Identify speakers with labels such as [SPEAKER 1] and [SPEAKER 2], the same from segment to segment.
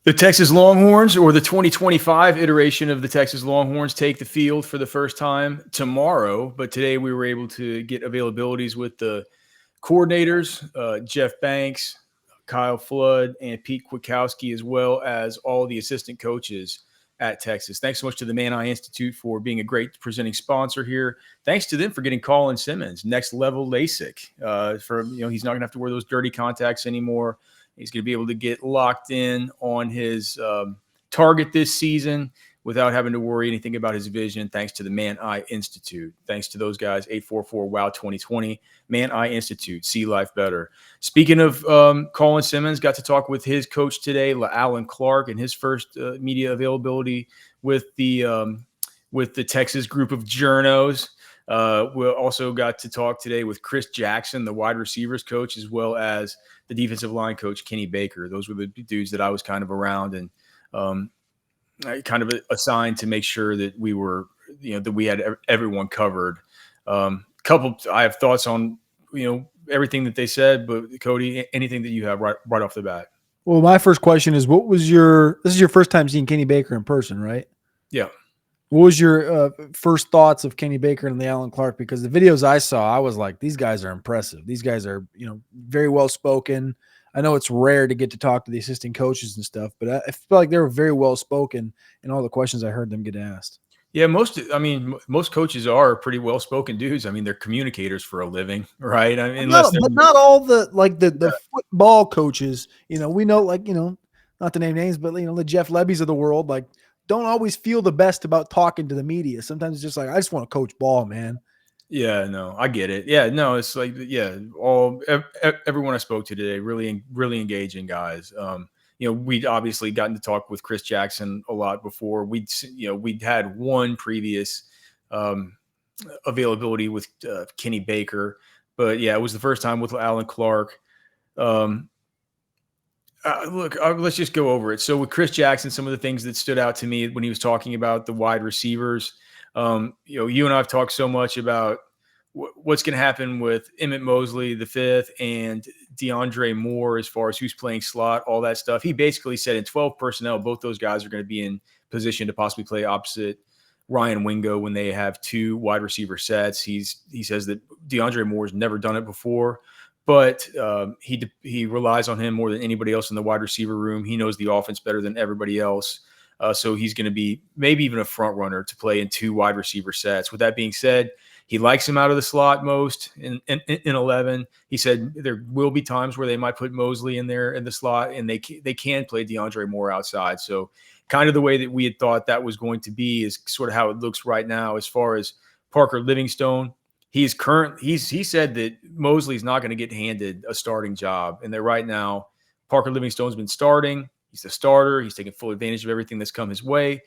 [SPEAKER 1] The Texas Longhorns, or the 2025 iteration of the Texas Longhorns, take the field for the first time tomorrow. But today we were able to get availabilities with the coordinators, Jeff Banks, Kyle Flood, and Pete Kwiatkowski, as well as all the assistant coaches at Texas. Thanks so much to the Man Eye Institute for being a great presenting sponsor here. Thanks to them for getting Colin Simmons, next level LASIK. He's not going to have to wear those dirty contacts anymore. He's going to be able to get locked in on his target this season without having to worry anything about his vision, thanks to the Man Eye Institute. Thanks to those guys, 844-WOW-2020, Man Eye Institute, see life better. Speaking of Colin Simmons, got to talk with his coach today, LaAllen Clark, and his first media availability with the Texas group of journos. We also got to talk today with Chris Jackson, the wide receivers coach, as well as the defensive line coach, Kenny Baker. Those were the dudes that I was kind of around and kind of assigned to make sure that we were, that we had everyone covered. I have thoughts on, everything that they said, but Cody, anything that you have right off the bat?
[SPEAKER 2] Well, my first question is, this is your first time seeing Kenny Baker in person, right?
[SPEAKER 1] Yeah.
[SPEAKER 2] What was your first thoughts of Kenny Baker and LaAllen Clark? Because the videos I saw, I was like, these guys are impressive. These guys are, very well spoken. I know it's rare to get to talk to the assistant coaches and stuff, but I feel like they were very well spoken in all the questions I heard them get asked.
[SPEAKER 1] Yeah, most coaches are pretty well spoken dudes. I mean, they're communicators for a living, right? I mean,
[SPEAKER 2] but not all the football coaches. We know, not to name names, but the Jeff Lebby's of the world, don't always feel the best about talking to the media. Sometimes it's just like, I just want to coach ball, man.
[SPEAKER 1] Yeah, no, I get it. Yeah, no, it's like, everyone I spoke to today, really, really engaging guys. We'd obviously gotten to talk with Chris Jackson a lot before. We'd had one previous availability with Kenny Baker, but yeah, it was the first time with Alan Clark. Let's just go over it. So with Chris Jackson, some of the things that stood out to me when he was talking about the wide receivers, you and I have talked so much about what's going to happen with Emmett Mosley, the fifth, and DeAndre Moore as far as who's playing slot, all that stuff. He basically said in 12 personnel, both those guys are going to be in position to possibly play opposite Ryan Wingo when they have two wide receiver sets. He says that DeAndre Moore's never done it before, but he relies on him more than anybody else in the wide receiver room. He knows the offense better than everybody else. So he's going to be maybe even a front runner to play in two wide receiver sets. With that being said, he likes him out of the slot most in 11. He said there will be times where they might put Mosley in there in the slot, and they can play DeAndre Moore outside. So kind of the way that we had thought that was going to be is sort of how it looks right now. As far as Parker Livingstone, he said that Mosley's not going to get handed a starting job, and that right now Parker Livingstone's been starting. He's the starter. He's taking full advantage of everything that's come his way.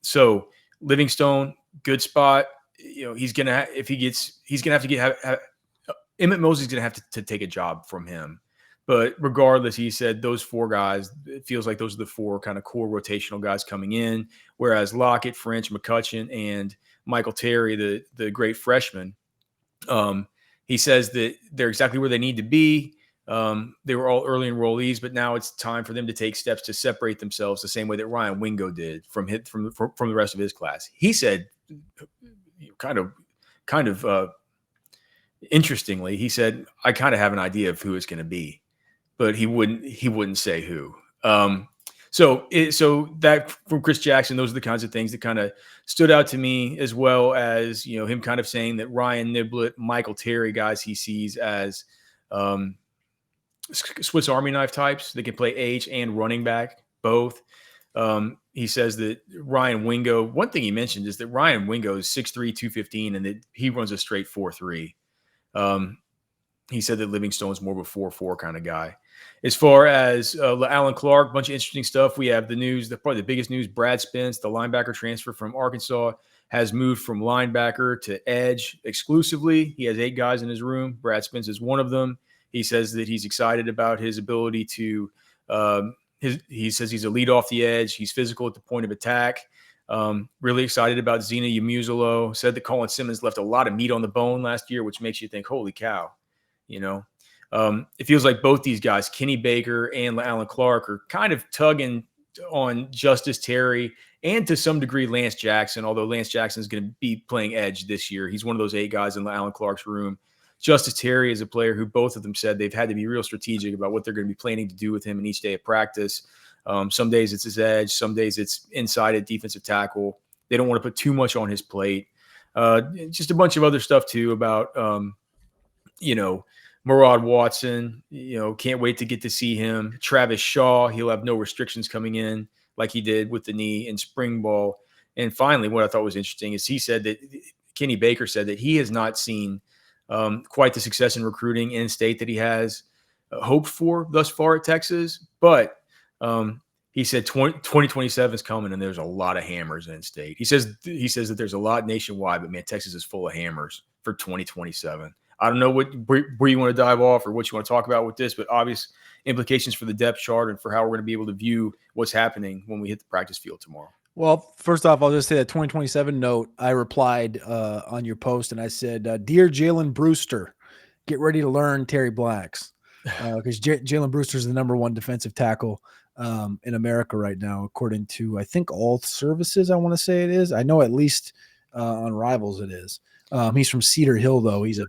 [SPEAKER 1] So Livingstone, good spot. He's gonna have to Emmett Mosley's gonna have to take a job from him. But regardless, he said those four guys, it feels like those are the four kind of core rotational guys coming in. Whereas Lockett, French, McCutcheon, and Michael Terry, the great freshman, he says that they're exactly where they need to be. They were all early enrollees, but now it's time for them to take steps to separate themselves the same way that Ryan Wingo did from the rest of his class. He said, kind of interestingly, he said, I kind of have an idea of who it's going to be, but he wouldn't say who. So that from Chris Jackson, those are the kinds of things that kind of stood out to me, as well as, him kind of saying that Ryan Niblett, Michael Terry, guys he sees as Swiss Army knife types. They can play H and running back, both. He says that Ryan Wingo, one thing he mentioned is that Ryan Wingo is 6'3", 215, and that he runs a straight 4.3. He said that Livingstone's more of a 4.4 kind of guy. As far as Alan Clark, a bunch of interesting stuff. We have the news, probably the biggest news, Brad Spence, the linebacker transfer from Arkansas, has moved from linebacker to edge exclusively. He has 8 guys in his room. Brad Spence is one of them. He says that he's excited about his ability to he says he's a lead off the edge. He's physical at the point of attack. Really excited about Zena Yamuzzolo. Said that Colin Simmons left a lot of meat on the bone last year, which makes you think, holy cow, it feels like both these guys, Kenny Baker and LaAllen Clark, are kind of tugging on Justice Terry and to some degree Lance Jackson, although Lance Jackson is going to be playing edge this year. He's one of those 8 guys in LaAllen Clark's room. Justice Terry is a player who both of them said they've had to be real strategic about what they're going to be planning to do with him in each day of practice. Some days it's his edge. Some days it's inside at defensive tackle. They don't want to put too much on his plate. Just a bunch of other stuff too about, Murad Watson, can't wait to get to see him. Travis Shaw, he'll have no restrictions coming in like he did with the knee in spring ball. And finally, what I thought was interesting is he said that Kenny Baker said that he has not seen quite the success in recruiting in state that he has hoped for thus far at Texas. But he said 2027 is coming and there's a lot of hammers in state. He says that there's a lot nationwide, but man, Texas is full of hammers for 2027. I don't know where you want to dive off or what you want to talk about with this, but obvious implications for the depth chart and for how we're going to be able to view what's happening when we hit the practice field tomorrow.
[SPEAKER 2] Well, first off, I'll just say that 2027 note, I replied on your post and I said, Dear Jalen Brewster, get ready to learn Terry Blacks. Because Jalen Brewster is the #1 defensive tackle in America right now, according to, I think, all services, I want to say it is. I know at least on Rivals it is. He's from Cedar Hill, though. He's a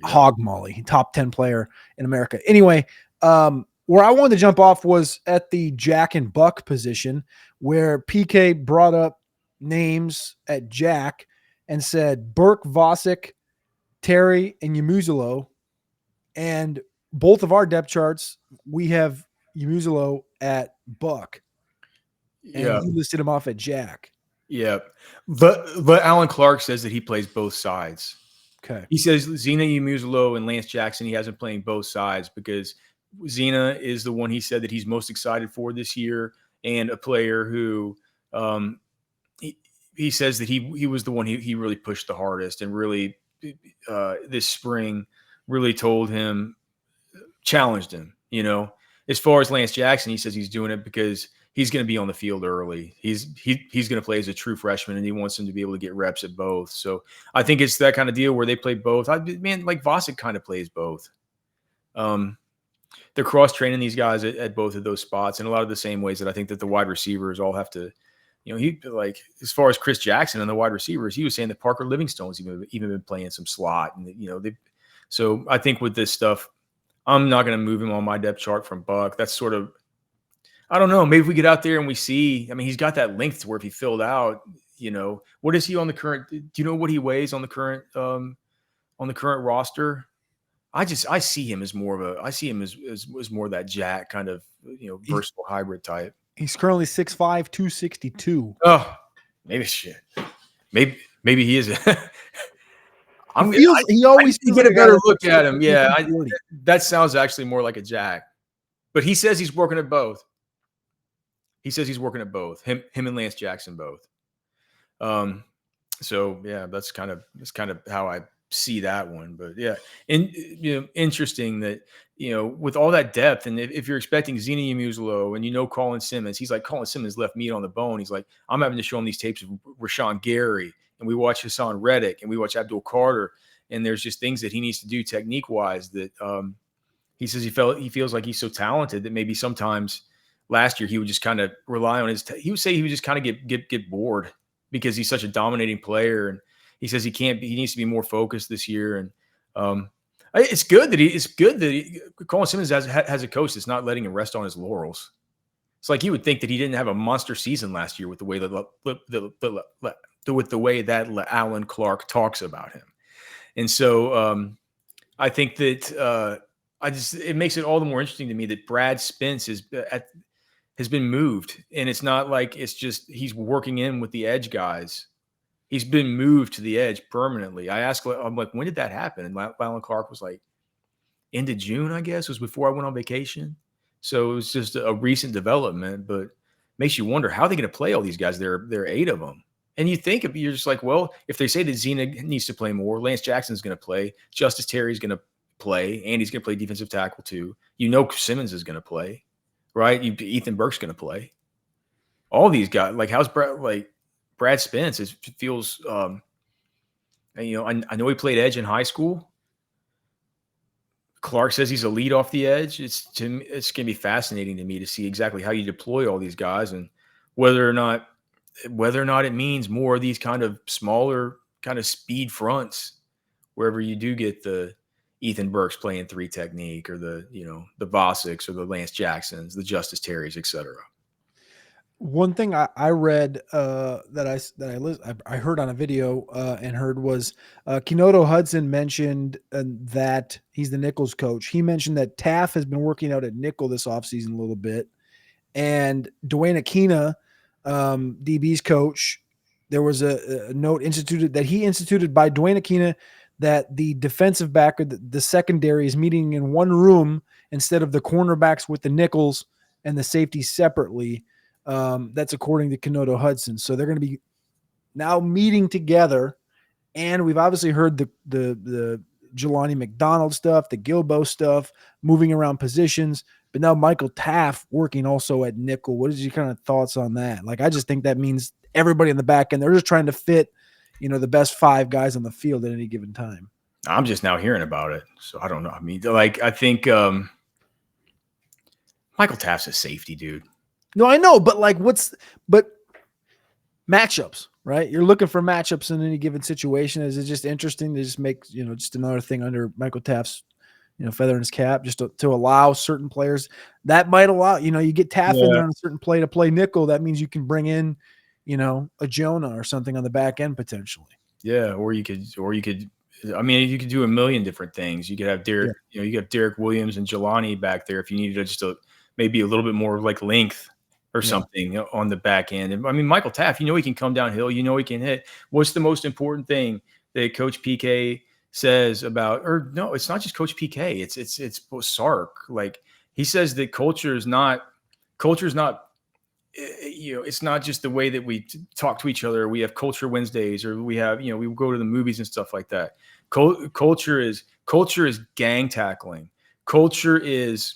[SPEAKER 2] hog molly, top 10 player in America. Anyway, where I wanted to jump off was at the Jack and Buck position, where PK brought up names at Jack and said Burke, Vosick, Terry, and Yamuzulo. And both of our depth charts, we have Yamuzulo at Buck. And he listed him off at Jack.
[SPEAKER 1] Yeah. But LaAllen Clark says that he plays both sides.
[SPEAKER 2] Okay.
[SPEAKER 1] He says Zena Yamuzulo and Lance Jackson, he hasn't playing both sides because Zena is the one he said that he's most excited for this year, and a player who he says that he was the one he really pushed the hardest and really this spring really told him, challenged him, As far as Lance Jackson, he says he's doing it because he's going to be on the field early. He's going to play as a true freshman, and he wants him to be able to get reps at both. So I think it's that kind of deal where they play both. Like Vosick kind of plays both. They're cross-training these guys at both of those spots in a lot of the same ways that I think that the wide receivers all have to, as far as Chris Jackson and the wide receivers, he was saying that Parker Livingstone's even been playing some slot. And, so I think with this stuff, I'm not going to move him on my depth chart from Buck. That's sort of, I don't know. Maybe if we get out there and we see, he's got that length to where if he filled out, what is he on the current? Do you know what he weighs on the current roster? I see him as more of as more of that Jack kind of, versatile hybrid type.
[SPEAKER 2] He's currently 6'5", 262.
[SPEAKER 1] Oh, maybe shit. Maybe he is.
[SPEAKER 2] He always
[SPEAKER 1] get a better look at him. Yeah, that sounds actually more like a Jack. But he says he's working at both. Him and Lance Jackson both. So yeah, that's kind of how I see that one. But yeah, and interesting that with all that depth, and if you're expecting Zena Yamuzulo and Colin Simmons, he's like, Colin Simmons left meat on the bone. He's like, I'm having to show him these tapes of Rashawn Gary, and we watch Hassan Reddick, and we watch Abdul Carter, and there's just things that he needs to do technique wise that he says he feels like he's so talented that maybe sometimes last year he would just kind of rely on he would say he would just kind of get bored because he's such a dominating player, and he says he needs to be more focused this year. And it's good that Colin Simmons has a coach that's not letting him rest on his laurels. It's like you would think that he didn't have a monster season last year with the way that LaAllen Clark talks about him. And so I think that it makes it all the more interesting to me that Brad Spence has been moved, and it's not like it's just he's working in with the edge guys. He's been moved to the edge permanently. I'm like, when did that happen? And LaAllen Clark was like, end of June, I guess. It was before I went on vacation. So it was just a recent development, but makes you wonder how they're going to play all these guys. There are 8 of them. And you're just like, well, if they say that Zena needs to play more, Lance Jackson's going to play, Justice Terry's going to play, and he's going to play defensive tackle too. Simmons is going to play, right? Ethan Burke's going to play. All these guys, like how's Brad Spence? It feels, I know he played edge in high school. Clark says he's a lead off the edge. It's going to be fascinating to me to see exactly how you deploy all these guys and whether or not it means more of these kind of smaller kind of speed fronts wherever you do get the Ethan Burks playing 3 technique, or the the Vosiks or the Lance Jacksons, the Justice Terrys, etc.
[SPEAKER 2] One thing I read I heard on a video and heard was Kenoto Hudson mentioned that he's the Nichols coach. He mentioned that Taff has been working out at nickel this offseason a little bit, and Dwayne Aquina, DB's coach, there was a note instituted by Dwayne Aquina that the defensive back or the secondary is meeting in one room instead of the cornerbacks with the nickels and the safeties separately. That's according to Kenoto Hudson. So they're going to be now meeting together. And we've obviously heard the Jelani McDonald stuff, the Gilbo stuff, moving around positions. But now Michael Taff working also at nickel. What is your kind of thoughts on that? Like, I just think that means everybody in the back end, they're just trying to fit, the best 5 guys on the field at any given time.
[SPEAKER 1] I'm just now hearing about it, so I don't know. I mean, like, I think Michael Taff's a safety dude.
[SPEAKER 2] No, I know, but matchups, right? You're looking for matchups in any given situation. Is it just interesting to just make, just another thing under Michael Taff's, feather in his cap, just to allow certain players that might allow, you get Taff in there on a certain play to play nickel. That means you can bring in, a Jonah or something on the back end potentially.
[SPEAKER 1] Yeah. Or you could, I mean, you could do a million different things. You could have Derek, you got Derek Williams and Jelani back there if you needed just maybe a little bit more like length or something on the back end. And I mean, Michael Taff, he can come downhill, he can hit. What's the most important thing that Coach PK says about, or no, it's not just Coach PK, it's Sark. Like, he says that culture is not, it's not just the way that we talk to each other. We have culture Wednesdays, or we have, we go to the movies and stuff like that. Culture is gang tackling. Culture is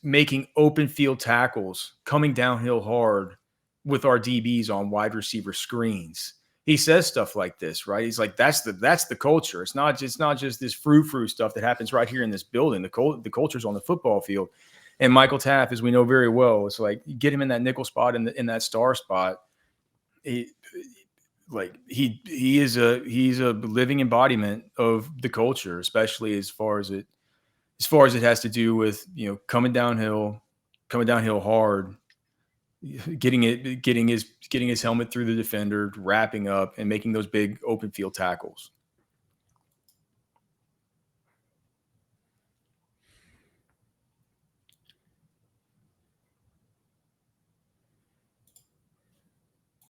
[SPEAKER 1] making open field tackles, coming downhill hard with our DBs on wide receiver screens. He says stuff like this, right? He's like, that's the culture. It's not just this frou-frou stuff that happens right here in this building. The culture's on the football field. And Michael Taff, as we know very well, it's like, you get him in that nickel spot, in that star spot. He's a living embodiment of the culture, especially as far as it has to do with, coming downhill hard, getting his helmet through the defender, wrapping up, and making those big open field tackles.